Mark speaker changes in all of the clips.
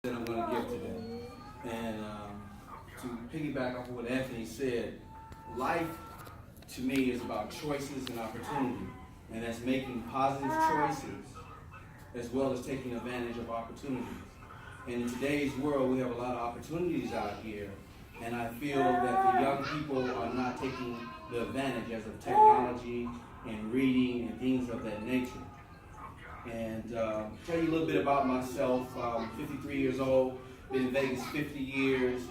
Speaker 1: that I'm going to give today. And to piggyback off of what Anthony said, life to me is about choices and opportunity. And that's making positive choices as well as taking advantage of opportunities. And in today's world, we have a lot of opportunities out here. And I feel that the young people are not taking the advantage as of technology and reading and things of that nature. And tell you a little bit about myself. I'm 53 years old, been in Vegas 50 years.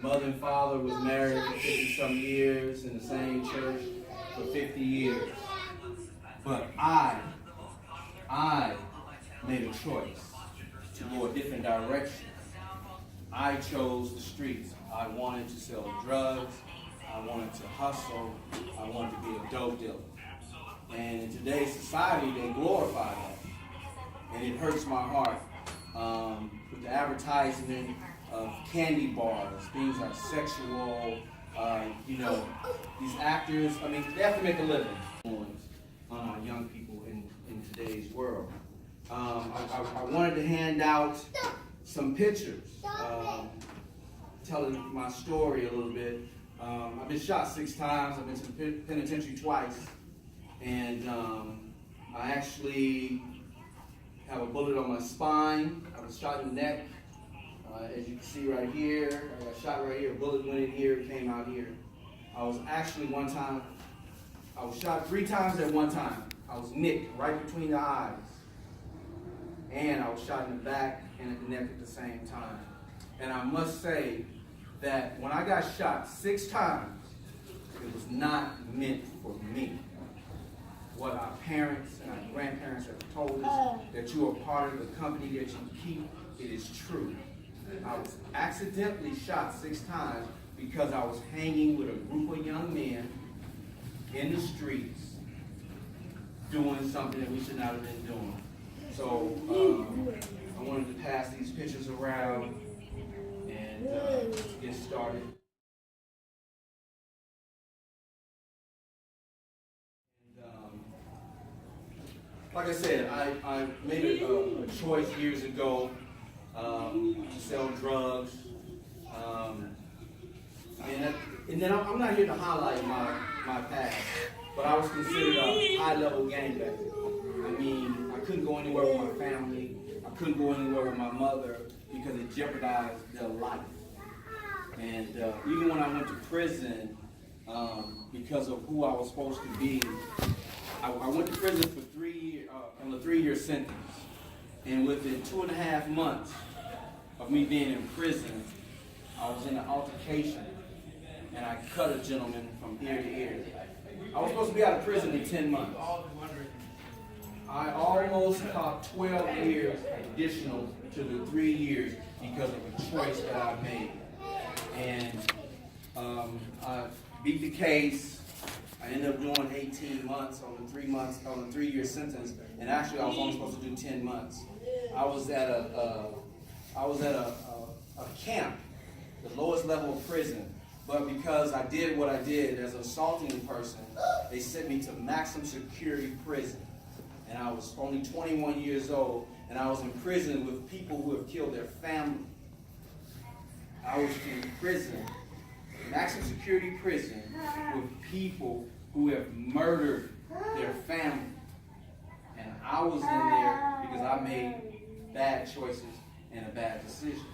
Speaker 1: Mother and father was married for 50-some years in the same church for 50 years. But I made a choice to go a different direction. I chose the streets. I wanted to sell drugs. I wanted to hustle. I wanted to be a dope dealer. And in today's society, they glorify that. And it hurts my heart with the advertisement of candy bars, things like sexual, these actors, they have to make a living on our young people in today's world. I wanted to hand out some pictures telling my story a little bit. I've been shot 6 times. I've been to the penitentiary twice. And I actually have a bullet on my spine. I was shot in the neck. As you can see right here, I got shot right here. A bullet went in here, came out here. I was actually I was shot 3 times at one time. I was nicked right between the eyes. And I was shot in the back and at the neck at the same time. And I must say that when I got shot 6 times, it was not meant for me. What our parents and our grandparents have told us, that you are part of the company that you keep, it is true. I was accidentally shot 6 times because I was hanging with a group of young men in the streets doing something that we should not have been doing. So I wanted to pass these pictures around and get started. Like I said, I made a choice years ago to sell drugs. And then I'm not here to highlight my past, but I was considered a high-level gangbanger. I couldn't go anywhere with my family. I couldn't go anywhere with my mother because it jeopardized their life. And even when I went to prison, because of who I was supposed to be, I went to prison for 3 years, on a 3-year sentence. And within 2.5 months of me being in prison, I was in an altercation and I cut a gentleman from ear to ear. I was supposed to be out of prison in 10 months. I almost caught 12 years additional to the 3 years because of a choice that I made. And I beat the case. I ended up doing 18 months on a 3-year sentence, and actually I was only supposed to do 10 months. I was at a camp, the lowest level of prison, but because I did what I did as an assaulting person, they sent me to maximum security prison, and I was only 21 years old, and I was in prison with people who have killed their family. I was in prison, maximum security prison, with people who have murdered their family. And I was in there because I made bad choices and a bad decision.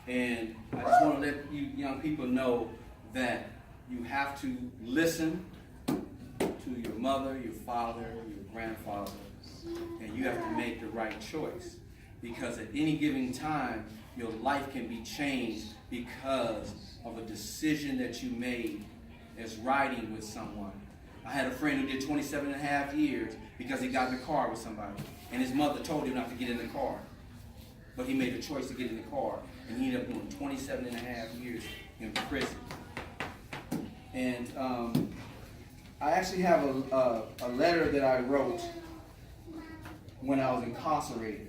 Speaker 1: And I just want to let you young people know that you have to listen to your mother, your father, your grandfather, and you have to make the right choice. Because at any given time, your life can be changed because of a decision that you made as riding with someone. I had a friend who did 27.5 years because he got in the car with somebody, and his mother told him not to get in the car. But he made a choice to get in the car, and he ended up doing 27.5 years in prison. And I actually have a letter that I wrote when I was incarcerated,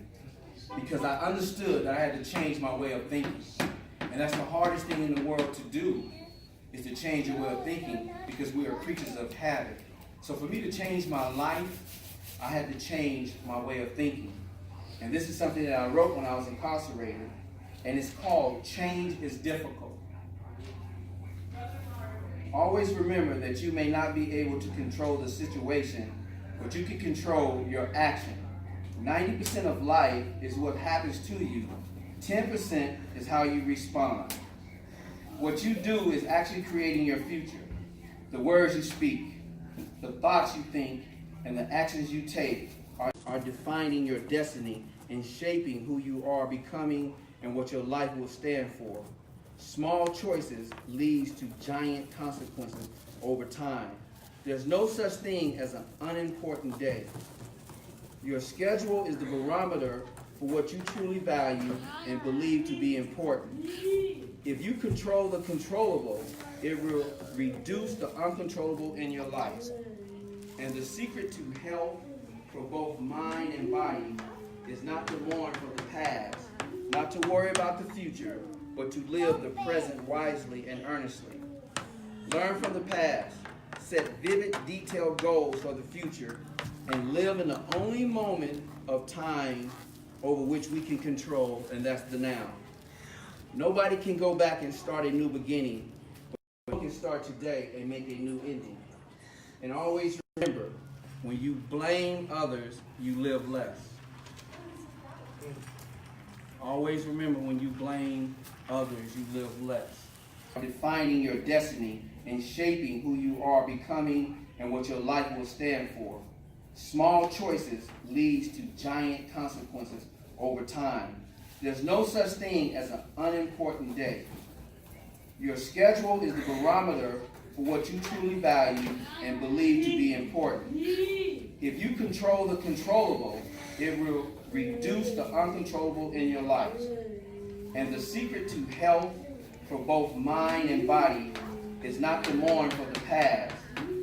Speaker 1: because I understood that I had to change my way of thinking. And that's the hardest thing in the world to do, is to change your way of thinking, because we are creatures of habit. So for me to change my life, I had to change my way of thinking. And this is something that I wrote when I was incarcerated, and it's called Change is Difficult. Always remember that you may not be able to control the situation, but you can control your action. 90% of life is what happens to you. 10% is how you respond. What you do is actually creating your future. The words you speak, the thoughts you think, and the actions you take are defining your destiny and shaping who you are becoming and what your life will stand for. Small choices leads to giant consequences over time. There's no such thing as an unimportant day. Your schedule is the barometer for what you truly value and believe to be important. If you control the controllable, it will reduce the uncontrollable in your life. And the secret to health for both mind and body is not to mourn for the past, not to worry about the future, but to live the present wisely and earnestly. Learn from the past, set vivid, detailed goals for the future, and live in the only moment of time over which we can control, and that's the now. Nobody can go back and start a new beginning, but you can start today and make a new ending. And always remember, when you blame others, you live less. Always remember, when you blame others, you live less. Defining your destiny and shaping who you are becoming and what your life will stand for. Small choices leads to giant consequences over time. There's no such thing as an unimportant day. Your schedule is the barometer for what you truly value and believe to be important. If you control the controllable, it will reduce the uncontrollable in your life. And the secret to health for both mind and body is not to mourn for the past,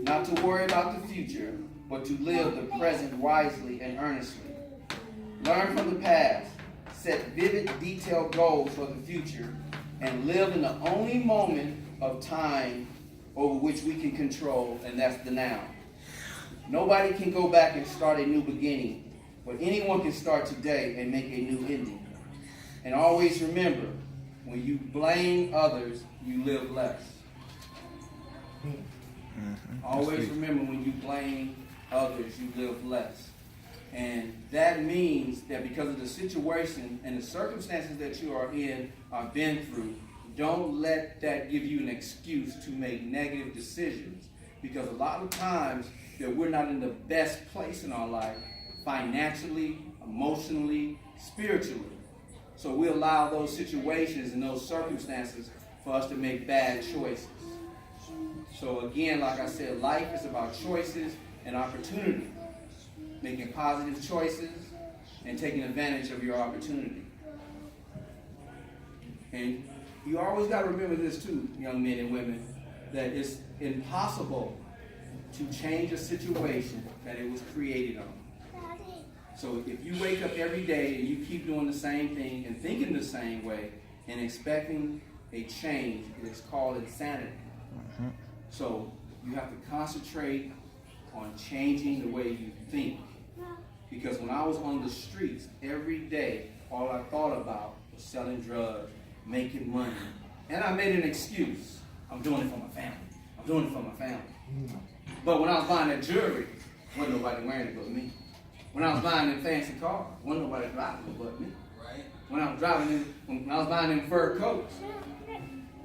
Speaker 1: not to worry about the future, but to live the present wisely and earnestly. Learn from the past, set vivid, detailed goals for the future, and live in the only moment of time over which we can control, and that's the now. Nobody can go back and start a new beginning, but anyone can start today and make a new ending. And always remember, when you blame others, you live less. Always remember, when you blame others, you live less. And that means that because of the situation and the circumstances that you are in or been through, don't let that give you an excuse to make negative decisions. Because a lot of times that we're not in the best place in our life, financially, emotionally, spiritually. So we allow those situations and those circumstances for us to make bad choices. So again, like I said, life is about choices and opportunity. Making positive choices and taking advantage of your opportunity. And you always got to remember this too, young men and women, that it's impossible to change a situation that it was created on. So if you wake up every day and you keep doing the same thing and thinking the same way and expecting a change, it's called insanity. So you have to concentrate on changing the way you think. Because when I was on the streets, every day, all I thought about was selling drugs, making money. And I made an excuse. I'm doing it for my family. I'm doing it for my family. But when I was buying that jewelry, wasn't nobody wearing it but me. When I was buying them fancy cars, wasn't nobody driving it but me. Right? When I was buying them fur coats,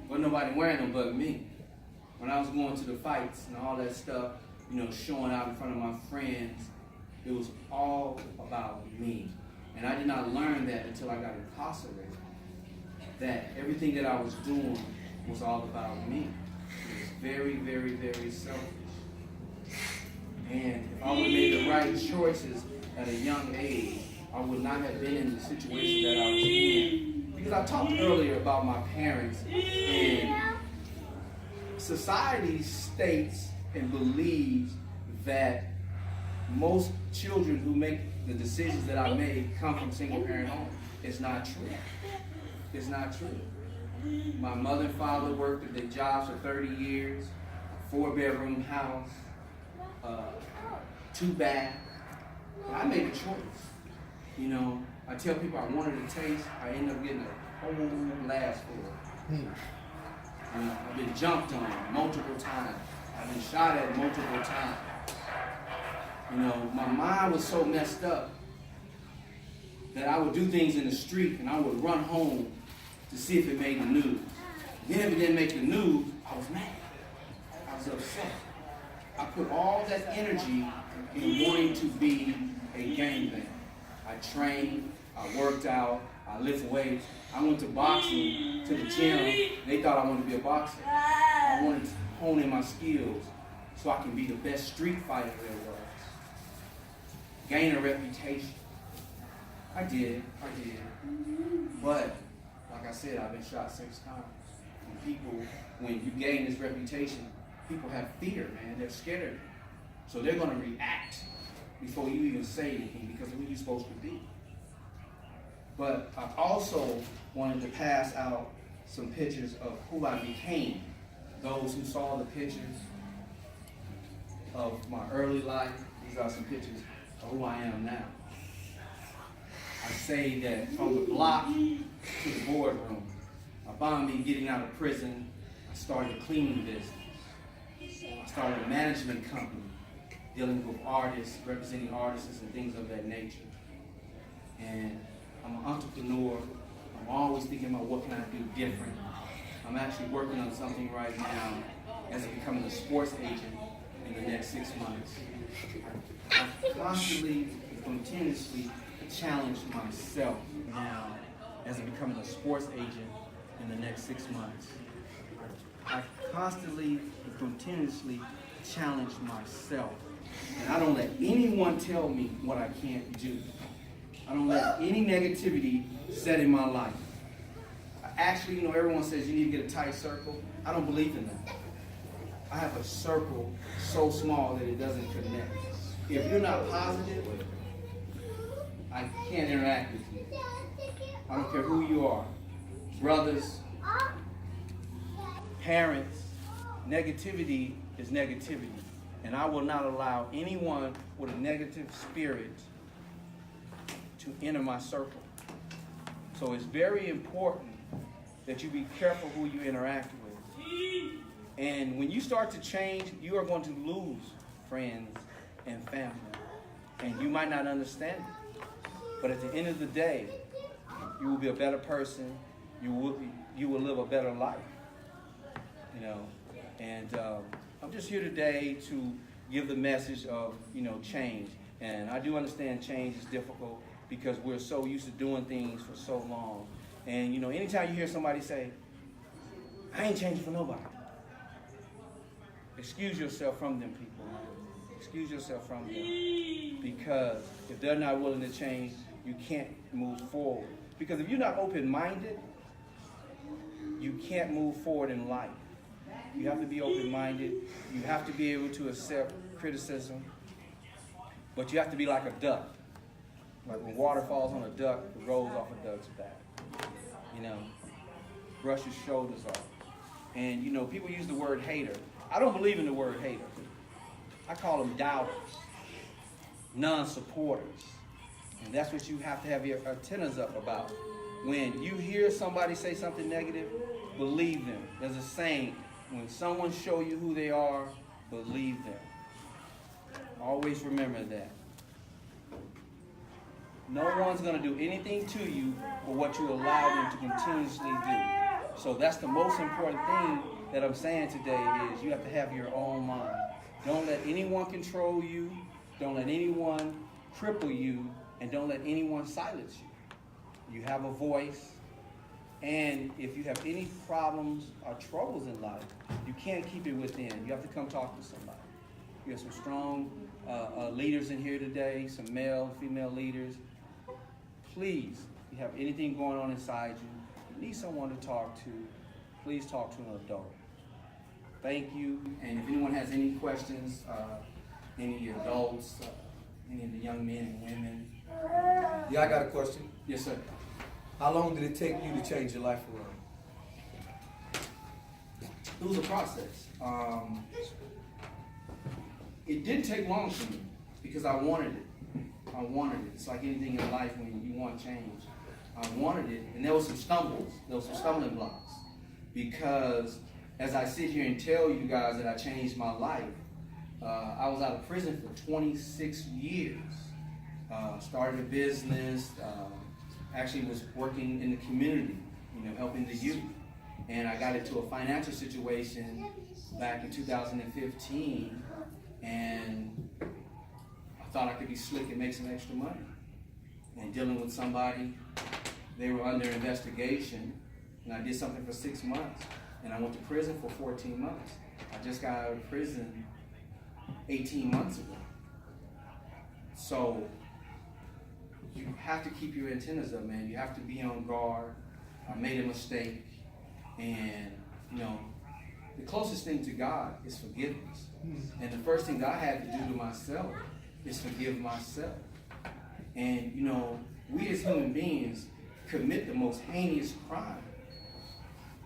Speaker 1: wasn't nobody wearing them but me. When I was going to the fights and all that stuff, showing out in front of my friends, it was all about me. And I did not learn that until I got incarcerated. That everything that I was doing was all about me. It was very, very, very selfish. And if I would have made the right choices at a young age, I would not have been in the situation that I was in. Because I talked earlier about my parents, and society states and believes that most children who make the decisions that I made come from single-parent homes. It's not true. It's not true. My mother and father worked at their jobs for 30 years, a 4-bedroom house, 2 baths. I made a choice. You know, I tell people I wanted a taste, I end up getting a whole glass full. You know, I've been jumped on multiple times. I've been shot at multiple times. You know, my mind was so messed up that I would do things in the street and I would run home to see if it made the news. Then if it didn't make the news, I was mad. I was upset. I put all that energy in wanting to be a gangbanger. I trained, I worked out, I lift weights. I went to boxing, to the gym. They thought I wanted to be a boxer. I wanted to hone in my skills so I can be the best street fighter there was. Gain a reputation. I did. But, like I said, I've been shot 6 times. And people, when you gain this reputation, people have fear, man. They're scared of you. So they're going to react before you even say anything because of who you're supposed to be. But I also wanted to pass out some pictures of who I became. Those who saw the pictures of my early life, these are some pictures of who I am now. I say that from the block to the boardroom, upon me getting out of prison, I started a cleaning business. I started a management company dealing with artists, representing artists and things of that nature. And I'm an entrepreneur. I'm always thinking about what can I do different. I'm actually working on something right now as becoming a sports agent in the next 6 months. I constantly, continuously challenge myself now as becoming a sports agent in the next 6 months. I constantly and continuously challenge myself. And I don't let anyone tell me what I can't do. I don't let any negativity set in my life. Actually, you know, everyone says you need to get a tight circle. I don't believe in that. I have a circle so small that it doesn't connect. If you're not positive, I can't interact with you. I don't care who you are. Brothers, parents, negativity is negativity. And I will not allow anyone with a negative spirit to enter my circle. So it's very important that you be careful who you interact with. And when you start to change, you are going to lose friends and family. And you might not understand it. But at the end of the day, you will be a better person. You will live a better life. You know, and I'm just here today to give the message of, you know, change. And I do understand change is difficult because we're so used to doing things for so long. And, you know, anytime you hear somebody say, I ain't changing for nobody, excuse yourself from them people. Excuse yourself from them. Because if they're not willing to change, you can't move forward. Because if you're not open-minded, you can't move forward in life. You have to be open-minded. You have to be able to accept criticism. But you have to be like a duck. Like when water falls on a duck, it rolls off a duck's back. You know, brush your shoulders off. And, you know, people use the word hater. I don't believe in the word hater. I call them doubters, non-supporters. And that's what you have to have your antennas up about. When you hear somebody say something negative, believe them. There's a saying, when someone show you who they are, believe them. Always remember that. No one's going to do anything to you for what you allow them to continuously do. So that's the most important thing that I'm saying today is you have to have your own mind. Don't let anyone control you. Don't let anyone cripple you. And don't let anyone silence you. You have a voice. And if you have any problems or troubles in life, you can't keep it within. You have to come talk to somebody. We have some strong leaders in here today, some male and female leaders. Please, if you have anything going on inside you, you need someone to talk to, please talk to an adult. Thank you. And if anyone has any questions, any adults, any of the young men and women.
Speaker 2: Yeah, I got a question.
Speaker 1: Yes, sir.
Speaker 2: How long did it take you to change your life around?
Speaker 1: It was a process. It didn't take long for me because I wanted it. I wanted it. It's like anything in life when you want change. I wanted it, and there were some stumbles. There were some stumbling blocks. Because as I sit here and tell you guys that I changed my life, I was out of prison for 26 years. Started a business, actually was working in the community, helping the youth. And I got into a financial situation back in 2015, and I thought I could be slick and make some extra money. And dealing with somebody, they were under investigation, and I did something for 6 months, and I went to prison for 14 months. I just got out of prison 18 months ago. So you have to keep your antennas up, man. You have to be on guard. I made a mistake, and the closest thing to God is forgiveness. And the first thing that I had to do to myself is forgive myself. And we as human beings commit the most heinous crime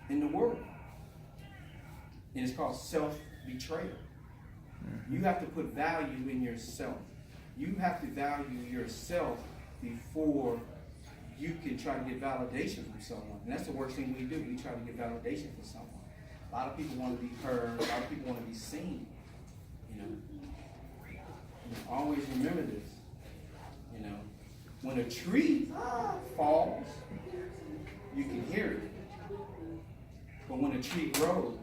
Speaker 1: in the world. And it's called self-betrayal. You have to put value in yourself. You have to value yourself before you can try to get validation from someone. And that's the worst thing we do. We try to get validation from someone. A lot of people want to be heard. A lot of people want to be seen. Always remember this. When a tree falls, you can hear it. But when a tree grows,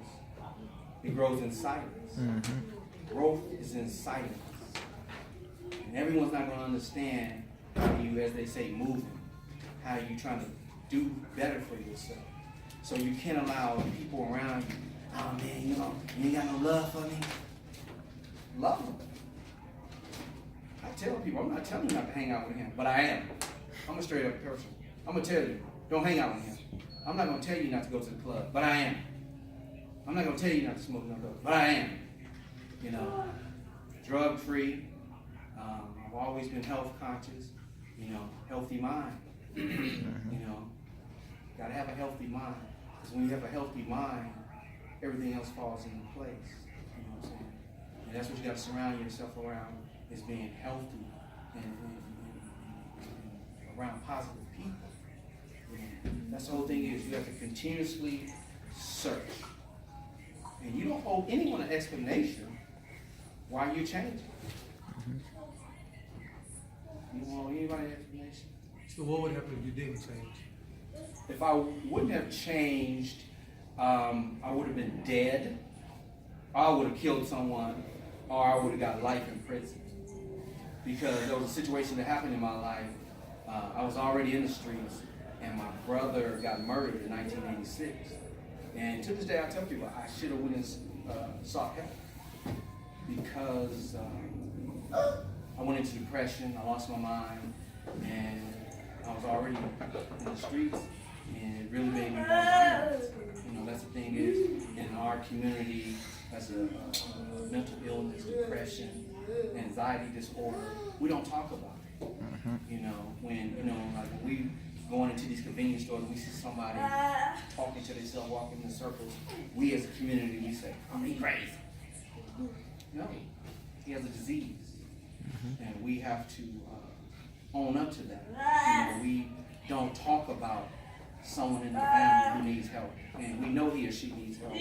Speaker 1: it grows in silence. Mm-hmm. Growth is in silence. And everyone's not going to understand how you, as they say, moving, how you trying to do better for yourself. So you can't allow people around you, oh man, you ain't got no love for me. Love them. I tell people, I'm not telling you not to hang out with him, but I am. I'm a straight up person. I'm going to tell you, don't hang out with him. I'm not going to tell you not to go to the club, but I am. I'm not going to tell you not to smoke no dope, but I am. Drug free. I've always been health conscious. Healthy mind. Got to have a healthy mind. Because when you have a healthy mind, everything else falls into place. You know what I'm saying? And that's what you got to surround yourself around, is being healthy and around positive people. That's the whole thing is you have to continuously search. And you don't owe anyone an explanation why you're changing. You don't owe anybody an explanation.
Speaker 2: So what would happen if you didn't change?
Speaker 1: If I wouldn't have changed, I would have been dead, or I would have killed someone, or I would have got life in prison. Because there was a situation that happened in my life. I was already in the streets, and my brother got murdered in 1986. And to this day, I tell people I should have went and sought help. Because I went into depression, I lost my mind, and I was already in the streets, and it really made me more violent. That's the thing is, in our community, as a mental illness, depression, anxiety disorder, we don't talk about it. When we going into these convenience stores and we see somebody talking to themselves, walking in circles, we as a community, we say, oh, he's crazy. No, he has a disease. And we have to own up to that. We don't talk about someone in the family who needs help. And we know he or she needs help,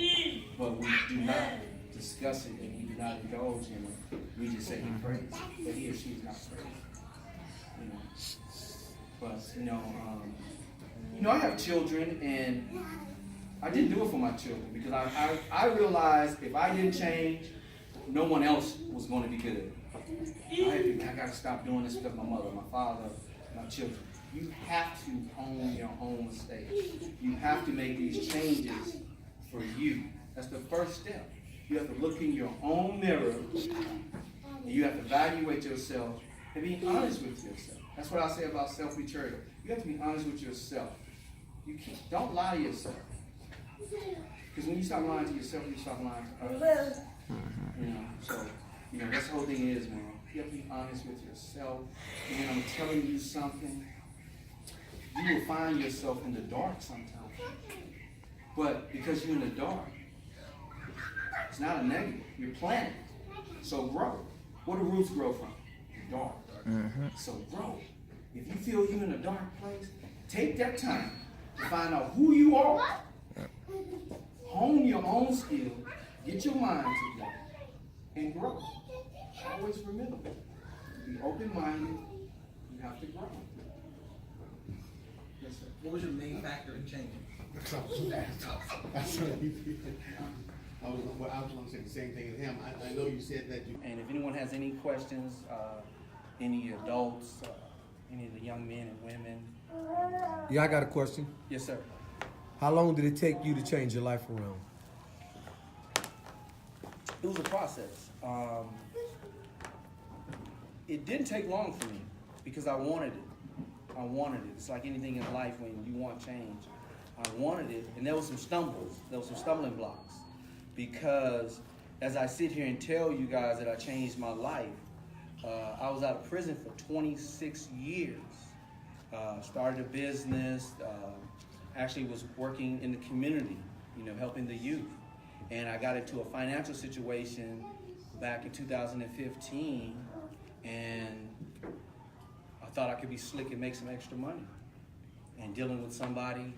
Speaker 1: but we do not discuss it and we do not indulge in it. We just say he's crazy, but he or she is not crazy. But I have children, and I didn't do it for my children because I realized if I didn't change, no one else was going to be good. I got to stop doing this because my mother, my father, my children. You have to own your own mistakes. You have to make these changes for you. That's the first step. You have to look in your own mirror, and you have to evaluate yourself and be honest with yourself. That's what I say about self-betrayal. You have to be honest with yourself. Don't lie to yourself. Because when you stop lying to yourself, you stop lying to others. That's the whole thing is, man. You have to be honest with yourself. And I'm telling you something. You will find yourself in the dark sometimes. But because you're in the dark, it's not a negative. You're planted. So grow. Where do roots grow from? The dark. So grow. If you feel you're in a dark place, take that time to find out who you are, hone your own skill, get your mind together, and grow. Always remember, be open-minded, you have to grow. Yes, sir.
Speaker 3: What was your main factor in changing?
Speaker 4: I was going to say the same thing as him. I know you said that you.
Speaker 1: And if anyone has any questions, any adults, any of the young men and women.
Speaker 2: Yeah, I got a question.
Speaker 1: Yes, sir.
Speaker 2: How long did it take you to change your life around?
Speaker 1: It was a process. It didn't take long for me because I wanted it. I wanted it. It's like anything in life when you want change. I wanted it, and there was some stumbles. There was some stumbling blocks because as I sit here and tell you guys that I changed my life, I was out of prison for 26 years. Started a business, actually was working in the community, helping the youth. And I got into a financial situation back in 2015, and I thought I could be slick and make some extra money. And dealing with somebody,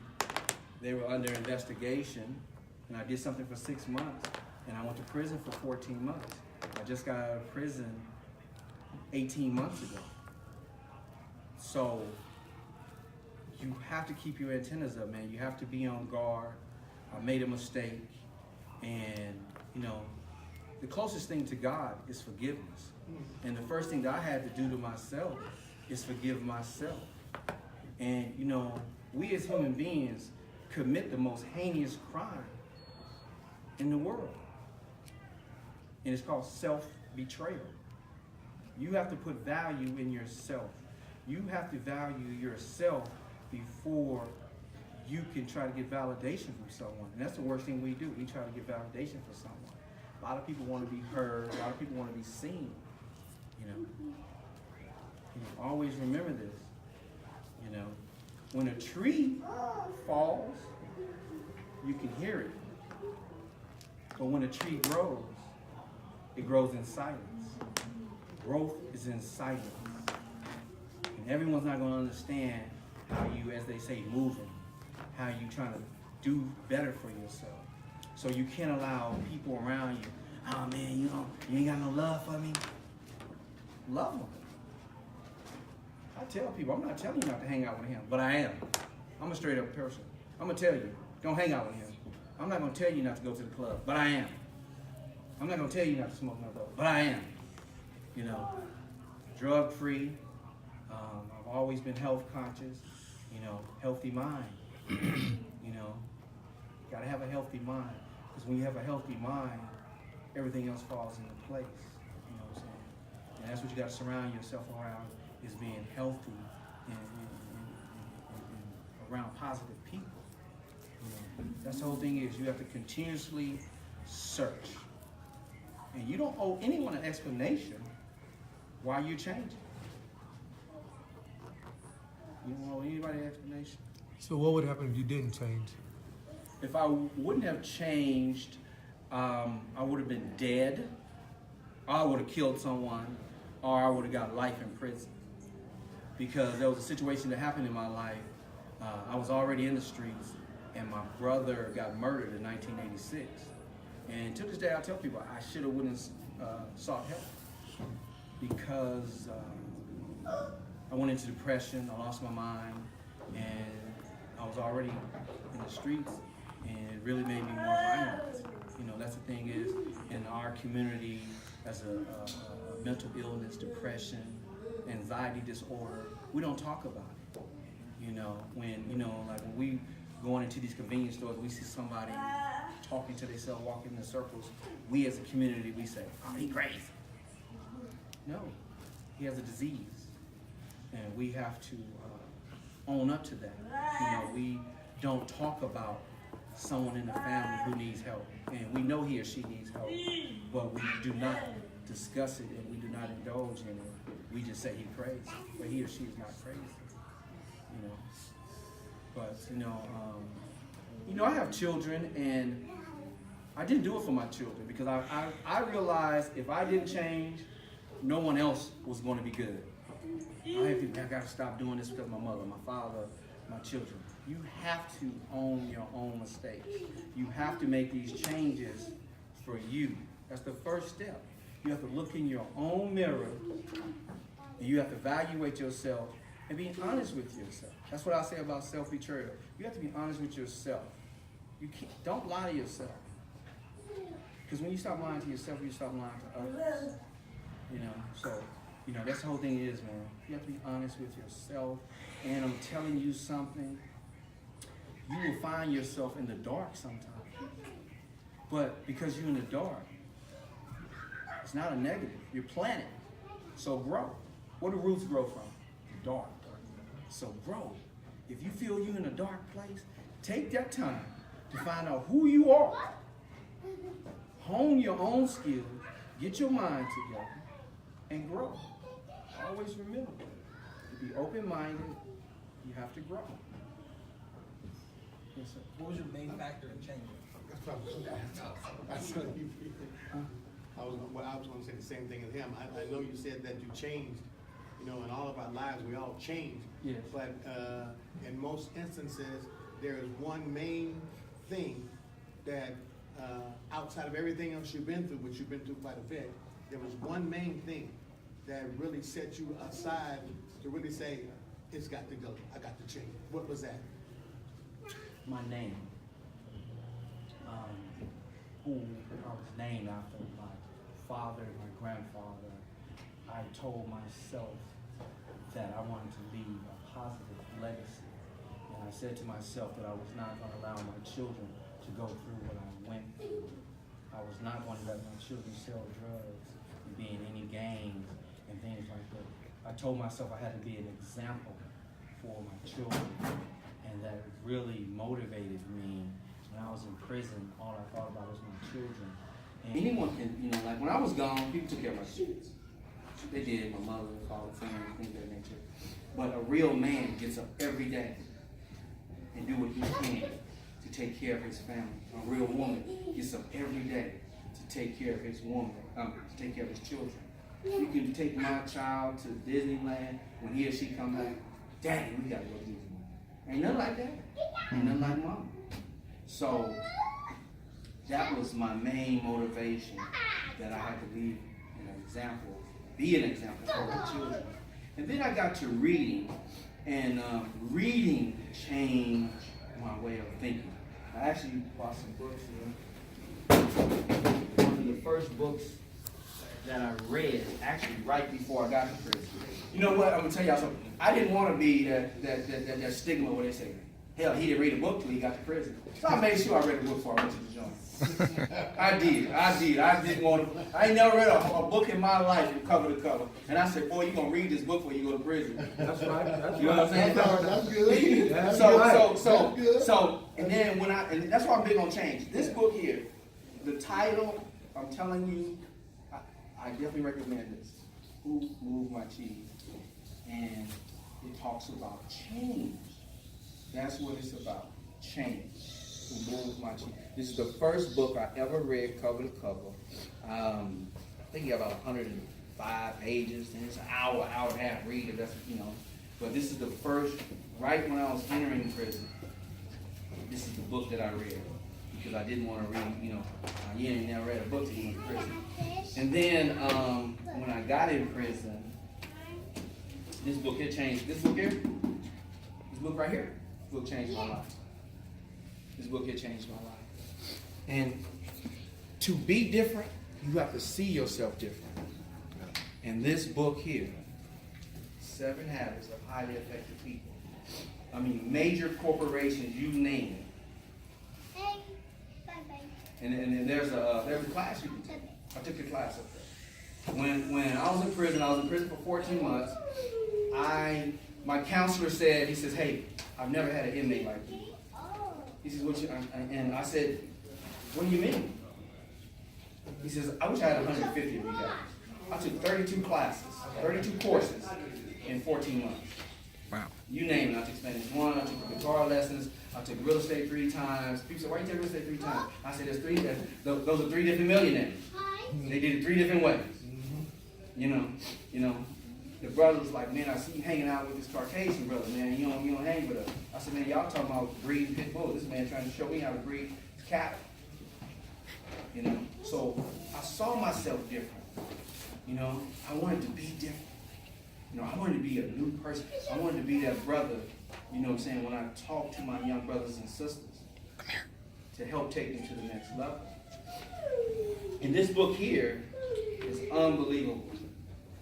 Speaker 1: they were under investigation, and I did something for 6 months, and I went to prison for 14 months. I just got out of prison 18 months ago. So you have to keep your antennas up, man. You have to be on guard. I made a mistake, and the closest thing to God is forgiveness. And the first thing that I had to do to myself is forgive myself. And we as human beings commit the most heinous crime in the world. And it's called self-betrayal. You have to put value in yourself. You have to value yourself before you can try to get validation from someone. And that's the worst thing we do. We try to get validation from someone. A lot of people want to be heard. A lot of people want to be seen. Always remember this. When a tree falls, you can hear it. But when a tree grows, it grows in silence. Growth is in silence. And everyone's not going to understand how you, as they say, moving, how you trying to do better for yourself. So you can't allow people around you, oh man, you ain't got no love for me. Love them. I tell people, I'm not telling you not to hang out with him, but I am. I'm a straight up person. I'm going to tell you, don't hang out with him. I'm not going to tell you not to go to the club, but I am. I'm not going to tell you not to smoke no dope, but I am. Drug free. I've always been health conscious. Healthy mind. Got to have a healthy mind. Because when you have a healthy mind, everything else falls into place. You know what I'm saying? And that's what you got to surround yourself around, is being healthy and around positive people. That's the whole thing is you have to continuously search. And you don't owe anyone an explanation why you're changing. You don't owe anybody an explanation.
Speaker 2: So what would happen if you didn't change?
Speaker 1: If I wouldn't have changed, I would have been dead, or I would have killed someone, or I would have got life in prison. Because there was a situation that happened in my life. I was already in the streets, and my brother got murdered in 1986. And to this day, I tell people I should have wouldn't sought help, because I went into depression, I lost my mind, and I was already in the streets, and it really made me more violent. That's the thing is, in our community, as a mental illness, depression, anxiety disorder, we don't talk about it. When we going into these convenience stores, we see somebody talking to themselves, walking in circles. We as a community, we say, oh, he crazy. No, he has a disease. And we have to own up to that. We don't talk about someone in the family who needs help. And we know he or she needs help, but we do not discuss it and we do not indulge in it. We just say he's crazy, but he or she is not crazy. But I have children, and I didn't do it for my children because I realized if I didn't change, no one else was going to be good.
Speaker 5: I got to stop doing this because of my mother, my father, my children. You have to own your own mistakes. You have to make these changes for you. That's the first step. You have to look in your own mirror, and you have to evaluate yourself and be honest with yourself. That's what I say about self-betrayal. You have to be honest with yourself. Don't lie to yourself. Because when you stop lying to yourself, you stop lying to others. So, that's the whole thing is, man. You have to be honest with yourself. And I'm telling you something, you will find yourself in the dark sometimes. But because you're in the dark, it's not a negative. You're planted. So grow. Where do roots grow from? The dark. So grow. If you feel you're in a dark place, take that time to find out who you are. Hone your own skills. Get your mind together and grow. Always remember, to be open-minded, you have to grow. Yes, sir.
Speaker 3: What was your main factor in changing?
Speaker 4: I was going to say the same thing as him. I know you said that you changed, in all of our lives, we all change.
Speaker 5: Yes.
Speaker 4: But in most instances, there is one main thing that, outside of everything else you've been through, which you've been through quite a bit, there was one main thing that really set you aside to really say, it's got to go, I got to change. What was that?
Speaker 5: My name, who I was named after my father, my grandfather. I told myself that I wanted to leave a positive legacy. And I said to myself that I was not going to allow my children to go through what I went through. I was not going to let my children sell drugs and be in any gangs and things like that. I told myself I had to be an example for my children. And that really motivated me. When I was in prison, all I thought about was my children. And anyone can, like when I was gone, people took care of my kids. They did, my mother, father, family, things of that nature. But a real man gets up every day and do what he can to take care of his family. A real woman gets up every day to take care of his woman, to take care of his children. You can take my child to Disneyland when he or she come back. Daddy, we gotta go to Disneyland. Ain't nothing like that. Ain't nothing like mom. So that was my main motivation, that I had to leave an example, be an example for the children. And then I got to reading, and reading changed my way of thinking. I actually bought some books here. One of the first books that I read, actually right before I got to prison. You know what? I'm gonna tell y'all something. I didn't want to be that stigma where they say, hell, he didn't read a book till he got to prison. So I made sure I read a book before I went to the joint. I did. I didn't want to. I ain't never read a book in my life from cover to cover. And I said, boy, you gonna read this book when you go to prison.
Speaker 2: That's right. That's
Speaker 5: You know what I'm saying?
Speaker 4: That's good.
Speaker 2: That's
Speaker 4: good.
Speaker 5: And then and that's why I'm big on change. This book here, the title, I'm telling you, I definitely recommend this. Who Moved My Cheese? And it talks about change. That's what it's about. Change. Who Moved My Cheese? This is the first book I ever read cover to cover. I think you have about 105 pages, and it's an hour and a half read, if that's, But this is the first, right when I was entering prison, this is the book that I read. Because I didn't want to read, you ain't never read a book till you went to prison. And then when I got in prison, this book here changed. This book here, this book right here, this book changed my life. This book here changed my life. And to be different, you have to see yourself different. And this book here, 7 Habits of Highly Effective People. I mean, major corporations, you name it. And there's a class you can take. I took the class up there. When I was in prison for 14 months. My counselor said, he says, hey, I've never had an inmate like you. He says, and I said, what do you mean? He says, I wish I had 150 of you guys. I took 32 classes, 32 courses in 14 months.
Speaker 6: Wow.
Speaker 5: You name it. I took Spanish 1, I took guitar lessons, I took real estate 3 times. People say, why you take real estate 3 times? I said, those are 3 different millionaires. They did it 3 different ways.
Speaker 1: the brother was like, man, I see you hanging out with this Caucasian brother, man. You don't hang with us. I said, man, y'all talking about breeding pit bull. This man trying to show me how to breed cattle. You know, so I saw myself different. You know, I wanted to be different. You know, I wanted to be a new person. I wanted to be that brother, you know what I'm saying, when I talk to my young brothers and sisters to help take them to the next level. And this book here is unbelievable.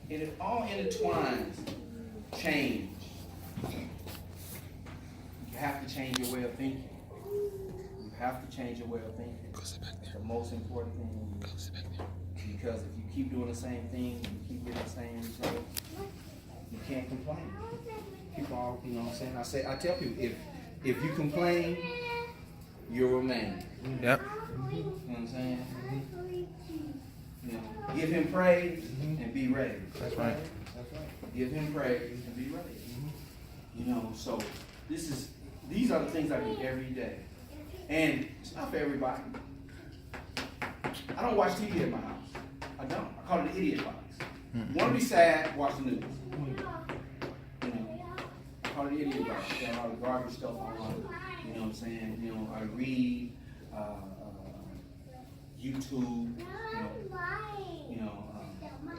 Speaker 1: And it all intertwines change. You have to change your way of thinking. You have to change your way of thinking. It's the most important thing in you. Because if you keep doing the same thing, and you keep getting the same results, you can't complain. People all, you know what I'm saying? I tell people, if you complain, you'll remain.
Speaker 6: Yep.
Speaker 1: You know what I'm saying? You know, give him praise and be ready.
Speaker 6: That's right.
Speaker 1: That's right. Give him praise and be ready. You know, so these are the things I do every day. And it's not for everybody. I don't watch TV at my house. I don't. I call it the idiot box. Want to be sad? Watch the news. You know, I call it the idiot box. Got a lot of garbage stuff on. You know what I'm saying? You know, I read YouTube.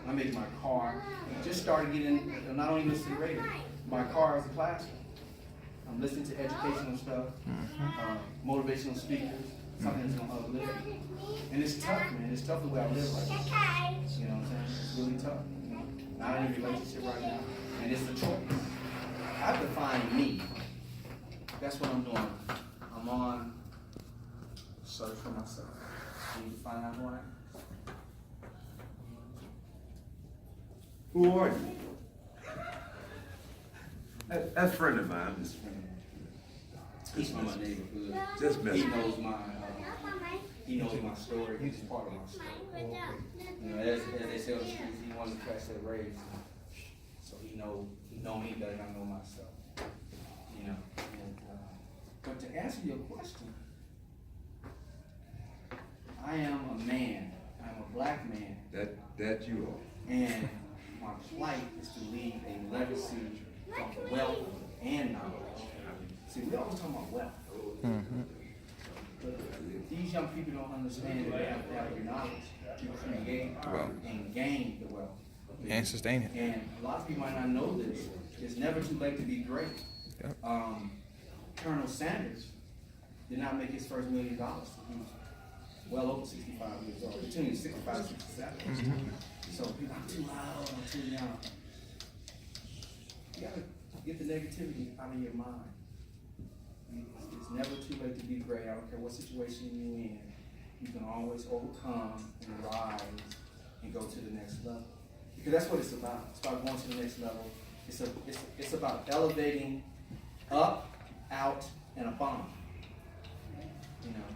Speaker 1: I make my car. I just started getting. Not only listen to radio. My car is a classroom. I'm listening to educational stuff, motivational speakers, something that's gonna uplift me. And it's tough, man. It's tough the way I live right now. You know what I'm saying? It's really tough. You know? Not in a relationship right now. And it's a choice. I have to find me. That's what I'm doing. I'm on search for myself. I need to find out who I am.
Speaker 7: Who are you? That's a friend of mine.
Speaker 1: This friend. He's from my neighborhood.
Speaker 7: Just
Speaker 1: He
Speaker 7: messing.
Speaker 1: knows my story. He's part of my story. You know, as they say on the streets, he wanted to catch that race. So he know me better than I know myself. You know. But to answer your question, I am a man. I'm a black man.
Speaker 7: That you are.
Speaker 1: And my plight is to leave a legacy of wealth and knowledge. See, we always talk about wealth. But these young people don't understand that they have to have the knowledge to create and gain the wealth.
Speaker 6: And sustain it.
Speaker 1: And a lot of people might not know this. It's never too late to be great.
Speaker 6: Yep.
Speaker 1: Colonel Sanders did not make his first $1 million till he was well over 65 years old. Between 65 and 67. So people, I'm too loud, I'm too young. You gotta get the negativity out of your mind. It's never too late to be great. I don't care what situation you're in. You can always overcome and rise and go to the next level. Because that's what it's about. It's about going to the next level. It's about elevating up, out, and above. You know,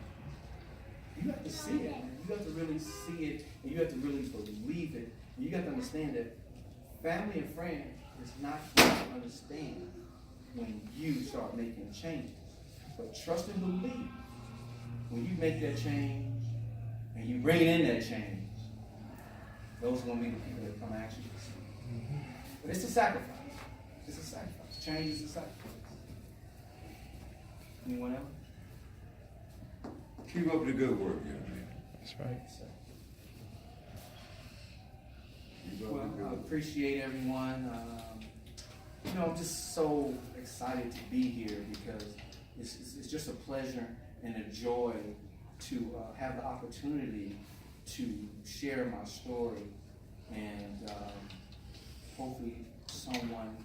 Speaker 1: you have to see it, man. You have to really see it, and you have to really believe it. And you have to understand that family and friends is not going to understand when you start making changes. But trust and believe, when you make that change and you bring in that change, those are going to be the people that come after you. But it's a sacrifice. It's a sacrifice. Change is a sacrifice. Anyone else?
Speaker 7: Keep up the good work, young man.
Speaker 6: That's right.
Speaker 7: Keep up
Speaker 1: Well,
Speaker 7: the
Speaker 1: I
Speaker 7: good work.
Speaker 1: appreciate everyone. You know, I'm just so excited to be here because it's just a pleasure and a joy to have the opportunity to share my story, and hopefully someone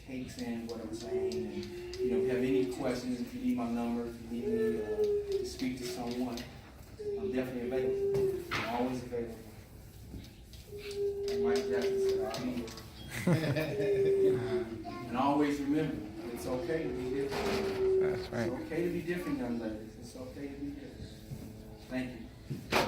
Speaker 1: takes in what I'm saying. And you know, if you have any questions, if you need my number, if you need me to speak to someone, I'm definitely available. I'm always available. And Mike Jackson said, I'll be here. And always remember, it's okay to be different.
Speaker 6: That's right.
Speaker 1: It's okay to be different, young ladies. It's okay to be different. Thank you.